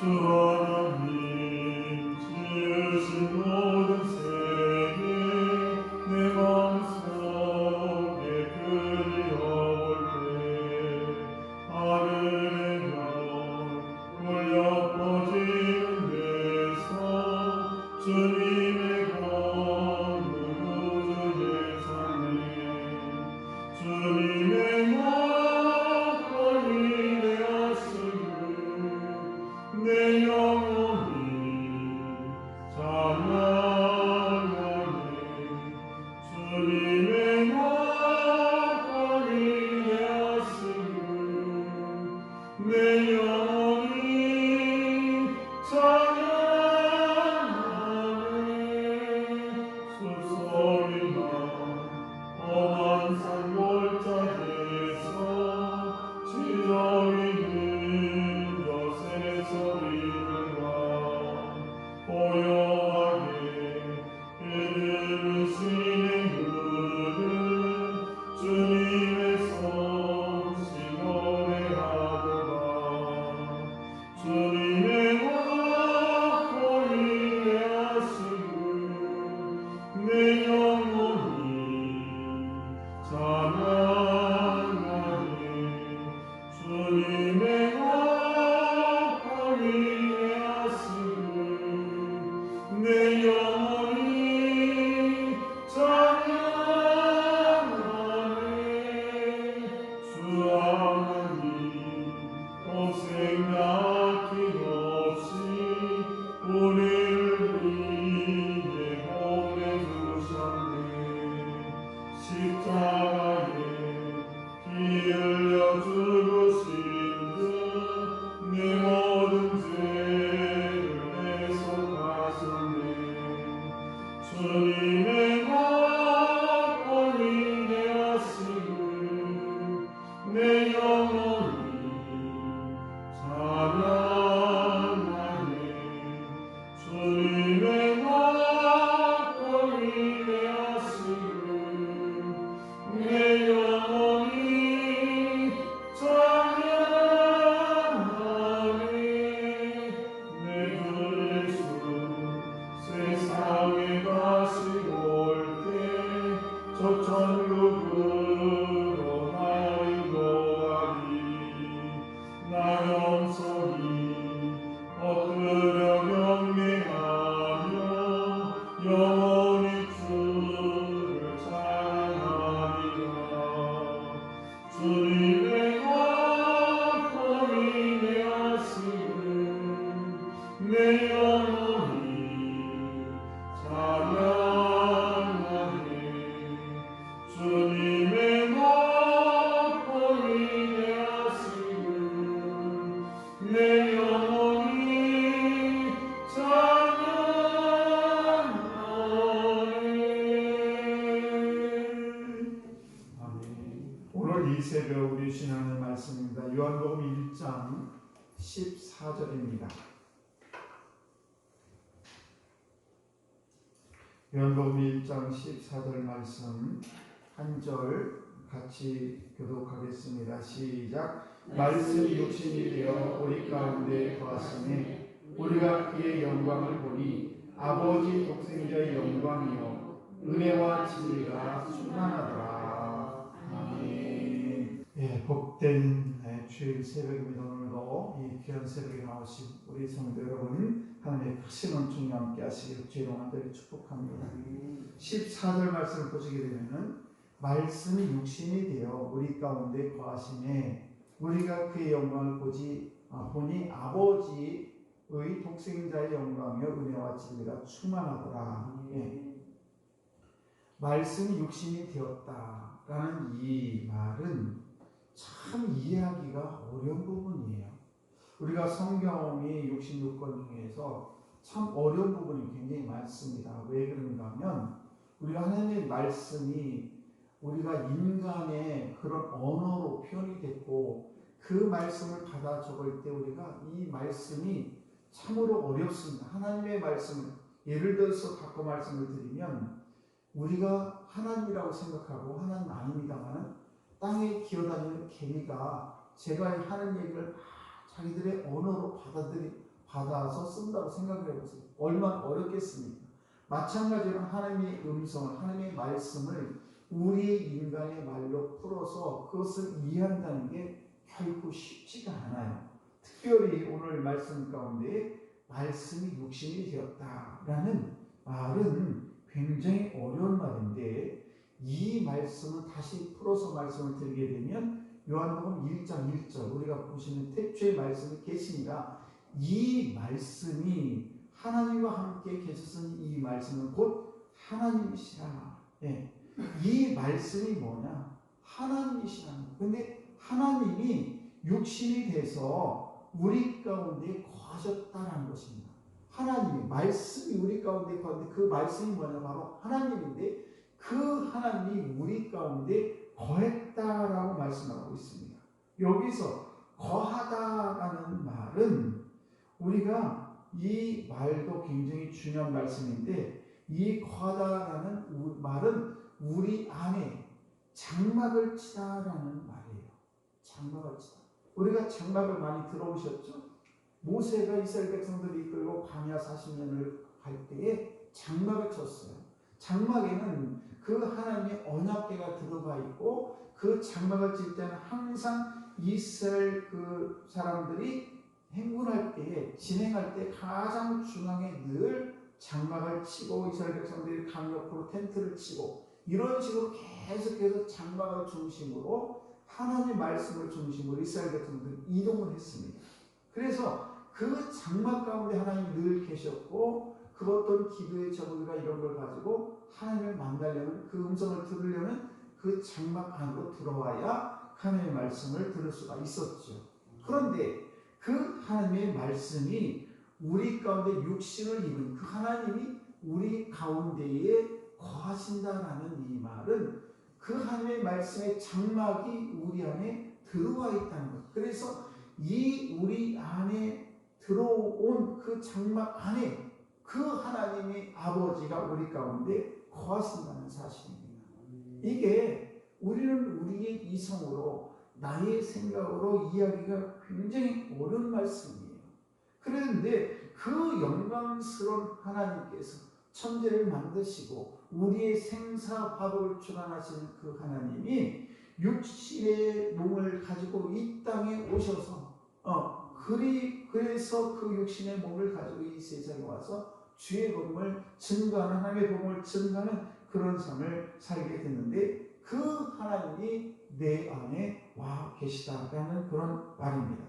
하나님 지으신 모든 세계 내 마음속에 그리워볼 때 하늘의 별 울려 퍼지는 데서 주님의 권능 우주 예산에 주님의 막걸리 되었으니 내 영혼이 찬양하네. 주님의 막걸리 되었으니 내 영혼이 찬양하네. 숲소리나 험한 산 골짜기에서 지저귀는 벼슬의 소리들과 고요하게 들으시는 그들 주님의 성신 노래하더라. 주님의 막걸리 되었으니 내 영혼이 찬양하네. 주님의 막걸리 되었으니 내 영혼이 찬양하네. 주 하나님 평생 아낌없이 우리를 위해 보내주셨네. 십자가에 피 흘려 죽으신 듯 내 모든 죄를 대속하셨네. 주님의 막걸리 되었으니 내 영혼이 찬양하네. 주님의 막걸리 되었으니 내 영혼이 찬양하네. 내 주 예수 세상에 가시고 올 때 저 천국으로 나 인도하리. 나 영성이 엎드려 경배하며 영원히 주를 찬양하리라. 주님의 막걸리 되었으니 내 영혼이 찬양하네. 주님의 막걸리 되었으니 내 영혼이 찬양하네. 아멘. 오늘 이 새벽 우리 신앙의 말씀입니다. 요한복음 1장 14절입니다. 요한복음 1장 14절 말씀 한 절 같이 교독하겠습니다. 시작. 말씀이 육신이 되어 우리 가운데 거하시니 우리가 그의 영광을 보니 아버지 독생자의 영광이요 은혜와 진리가 충만하더라. 아멘. 예, 복된 주일 새벽입니다. 오늘도 이 귀한 새벽에 나오신 우리 성도 여러분, 하나님의 크신 은총과 함께 하시길 주의로 간절히 축복합니다. 14절 말씀을 보시게 되면은 말씀이 육신이 되어 우리 가운데 거하시네 우리가 그의 영광을 보니 아버지의 독생자의 영광이요 은혜와 진리가 충만하더라. 예. 말씀이 육신이 되었다라는 이 말은 참 이해하기가 어려운 부분이에요. 우리가 성경이 66권 중에서 참 어려운 부분이 굉장히 많습니다. 왜 그런가 하면 우리가 하나님의 말씀이 우리가 인간의 그런 언어로 표현이 됐고 그 말씀을 받아 적을 때 우리가 이 말씀이 참으로 어렵습니다. 하나님의 말씀, 예를 들어서 바꿔 말씀을 드리면 우리가 하나님이라고 생각하고 하나님 아닙니다만 땅에 기어다니는 개미가 제가 하는 얘기를 자기들의 언어로 받아서 쓴다고 생각을 해보세요. 얼마나 어렵겠습니까? 마찬가지로 하나님의 음성을, 하나님의 말씀을 우리 인간의 말로 풀어서 그것을 이해한다는 게 결코 쉽지가 않아요. 특별히 오늘 말씀 가운데 말씀이 육신이 되었다라는 말은 굉장히 어려운 말인데, 이 말씀을 다시 풀어서 말씀을 드리게 되면 요한복음 1장 1절 우리가 보시는 태초의 말씀이 계시니라, 이 말씀이 하나님과 함께 계셨으니 이 말씀은 곧 하나님이시라. 예. 이 말씀이 뭐냐? 하나님이시라는 거예요. 근데 하나님이 육신이 돼서 우리 가운데 거하셨다는 것입니다. 하나님이 말씀이 우리 가운데 거하는데 그 말씀이 뭐냐? 바로 하나님인데 그 하나님이 우리 가운데 거했다라고 말씀하고 있습니다. 여기서 거하다라는 말은 우리가 이 말도 굉장히 중요한 말씀인데, 이 거하다라는 말은 우리 안에 장막을 치다라는 말이에요. 장막을 치다. 우리가 장막을 많이 들어오셨죠? 모세가 이스라엘 백성들을 이끌고 광야 40년을 갈 때에 장막을 쳤어요. 장막에는 그 하나님의 언약궤가 들어가 있고, 그 장막을 칠 때는 항상 이스라엘 그 사람들이 행군할 때에, 진행할 때 가장 중앙에 늘 장막을 치고, 이스라엘 백성들이 강 옆으로 텐트를 치고, 이런 식으로 계속해서 장막을 중심으로, 하나님의 말씀을 중심으로 이스라엘 백성들이 이동을 했습니다. 그래서 그 장막 가운데 하나님이 늘 계셨고, 그 어떤 기도의 제목이나 이런 걸 가지고 하나님을 만나려면, 그 음성을 들으려면 그 장막 안으로 들어와야 하나님의 말씀을 들을 수가 있었죠. 그런데 그 하나님의 말씀이 우리 가운데 육신을 입은 그 하나님이 우리 가운데에 거하신다라는 이 말은 그 하나님의 말씀의 장막이 우리 안에 들어와 있다는 것. 그래서 이 우리 안에 들어온 그 장막 안에 그 하나님의 아버지가 우리 가운데 거하신다는 사실입니다. 이게 우리는 우리의 이성으로, 나의 생각으로 이야기가 굉장히 어려운 말씀이에요. 그런데 그 영광스러운 하나님께서 천지를 만드시고 우리의 생사화복을 주관하시는 그 하나님이 육신의 몸을 가지고 이 땅에 오셔서 그래서 그 육신의 몸을 가지고 이 세상에 와서 주의 복음을 증거하는, 하나님의 복음을 증거하는 그런 삶을 살게 됐는데, 그 하나님이 내 안에 와 계시다라는 그런 말입니다.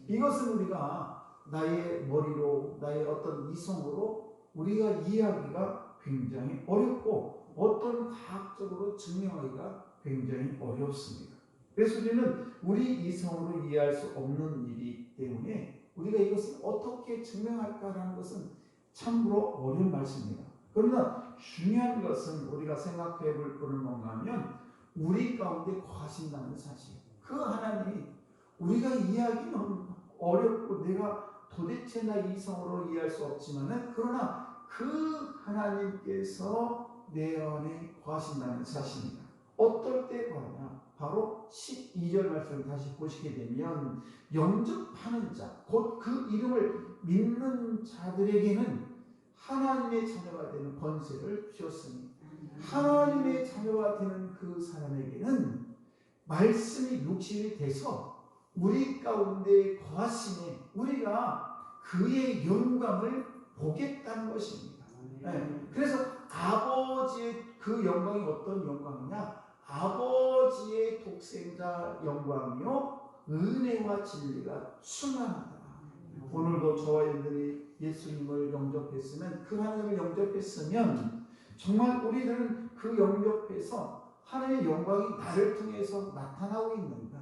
이것은 우리가 나의 머리로, 나의 어떤 이성으로 우리가 이해하기가 굉장히 어렵고, 어떤 과학적으로 증명하기가 굉장히 어렵습니다. 그래서 우리는 우리 이성으로 이해할 수 없는 일이기 때문에 우리가 이것을 어떻게 증명할까라는 것은 참으로 어려운 말씀입니다. 그러나 중요한 것은 우리가 생각해 볼 것은 뭔가 하면, 우리 가운데 거하신다는 사실. 그 하나님이 우리가 이해하기는 어렵고 내가 도대체 나 이성으로 이해할 수 없지만은, 그러나 그 하나님께서 내 안에 거하신다는 사실입니다. 어떨 때 거하냐? 바로 12절 말씀을 다시 보시게 되면, 영접하는 자, 곧 그 이름을 믿는 자들에게는 하나님의 자녀가 되는 권세를 주셨으니, 하나님의 자녀가 되는 그 사람에게는 말씀이 육신이 돼서 우리 가운데 거하시니 우리가 그의 영광을 보겠다는 것입니다. 네. 그래서 아버지의 그 영광이 어떤 영광이냐? 아버지의 독생자 영광이요, 은혜와 진리가 충만하다. 오늘도 저와 여러분들이 예수님을 영접했으면, 그 하나님을 영접했으면 정말 우리들은 그 영접해서 하나님의 영광이 나를 통해서 나타나고 있는가?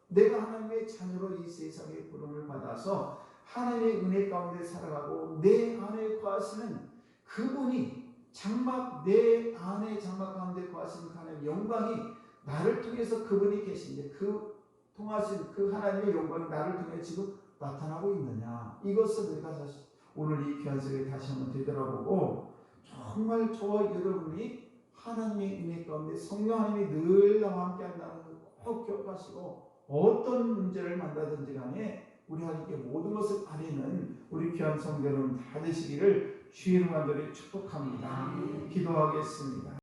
내가 하나님의 자녀로 이 세상에 부름을 받아서 하나님의 은혜 가운데 살아가고 내 안에 거하시는 그분이 장막, 내 안에 장막 가운데 거하시는 하나님의 영광이 나를 통해서 그분이 계신데, 그 통하신 그 하나님의 영광이 나를 통해 지금 나타나고 있느냐? 이것을 우리가 사실 오늘 이 귀한 새벽에 다시 한번 되돌아보고, 정말 저와 여러분이 하나님의 은혜 가운데 성령 하나님이 늘 나와 함께 한다는 걸 꼭 기억하시고, 어떤 문제를 만나든지 간에 우리 하나님께 모든 것을 아뢰는 우리 귀한 성도는 다 되시기를 주의 이름으로 축복합니다. 기도하겠습니다.